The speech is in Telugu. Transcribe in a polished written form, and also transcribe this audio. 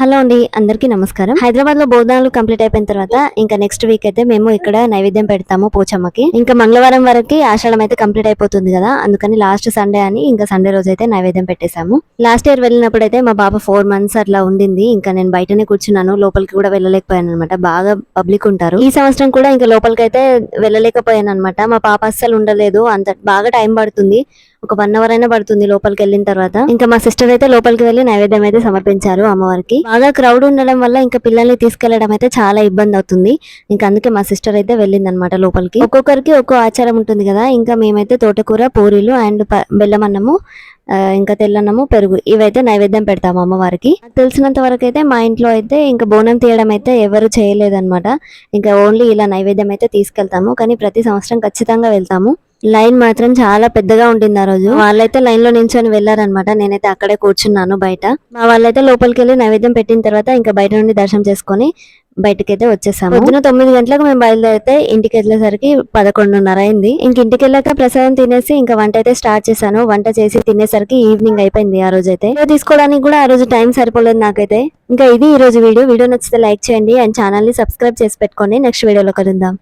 హలో అండి, అందరికీ నమస్కారం. హైదరాబాద్ లో బోధనలు కంప్లీట్ అయిపోయిన తర్వాత ఇంకా నెక్స్ట్ వీక్ అయితే మేము ఇక్కడ నైవేద్యం పెడతాము పోచమ్మకి. ఇంకా మంగళవారం వరకు ఆషాఢం అయితే కంప్లీట్ అయిపోతుంది కదా, అందుకని లాస్ట్ సండే అని ఇంకా సండే రోజు అయితే నైవేద్యం పెట్టేశాము. లాస్ట్ ఇయర్ వెళ్ళినప్పుడు అయితే మా బాబా 4 months అట్లా ఉండింది. ఇంకా నేను బయటనే కూర్చున్నాను, లోపలికి కూడా వెళ్ళలేకపోయాను అనమాట, బాగా పబ్లిక్ ఉంటారు. ఈ సంవత్సరం కూడా ఇంకా లోపలికి అయితే వెళ్ళలేకపోయాను అనమాట. మా పాప అస్సలు ఉండలేదు, అంత బాగా టైం పడుతుంది, ఒక 1 hour అయినా పడుతుంది లోపలికి వెళ్ళిన తర్వాత. ఇంకా మా సిస్టర్ అయితే లోపలికి వెళ్ళి నైవేద్యం అయితే సమర్పించారు అమ్మవారికి. బాగా క్రౌడ్ ఉండడం వల్ల ఇంకా పిల్లల్ని తీసుకెళ్లడం అయితే చాలా ఇబ్బంది అవుతుంది. ఇంకా అందుకే మా సిస్టర్ అయితే వెళ్ళింది అనమాట లోపలికి. ఒక్కొక్కరికి ఒక్కో ఆచారం ఉంటుంది కదా, ఇంకా మేమైతే తోటకూర, పూరీలు అండ్ బెల్లం అన్నము, ఇంకా తెల్లన్నము, పెరుగు ఇవైతే నైవేద్యం పెడతాము అమ్మవారికి. తెలిసినంత వరకు అయితే మా ఇంట్లో అయితే ఇంకా బోనం తీయడం అయితే ఎవరు చేయలేదన్నమాట. ఇంకా ఓన్లీ ఇలా నైవేద్యం అయితే తీసుకెళ్తాము, కానీ ప్రతి సంవత్సరం ఖచ్చితంగా వెళ్తాము. లైన్ మాత్రం చాలా పెద్దగా ఉంటుంది ఆ రోజు. వాళ్ళైతే లైన్ లో నించొని వెళ్లారనమాట, నేనైతే అక్కడే కూర్చున్నాను బయట. మా వాళ్ళైతే లోపలికి వెళ్ళి నైవేద్యం పెట్టిన తర్వాత ఇంకా బయట నుండి దర్శనం చేసుకుని బయటకైతే వచ్చేసాము. పొద్దున 9 గంటలకు మేము బయలుదేరితే ఇంటికి వెళ్ళేసరికి 11:30 అయింది. ఇంక ఇంటికి వెళ్ళాక ప్రసాదం తినేసి ఇంకా వంట అయితే స్టార్ట్ చేశాను. వంట చేసి తినేసరికి ఈవినింగ్ అయిపోయింది. ఆ రోజు అయితే తీసుకోవడానికి కూడా ఆ రోజు టైం సరిపోలేదు నాకైతే. ఇంకా ఇది ఈ రోజు వీడియో నచ్చితే లైక్ చేయండి అండ్ ఛానల్ ని సబ్స్క్రైబ్ చేసి పెట్టుకోండి. నెక్స్ట్ వీడియోలో కలుద్దాం.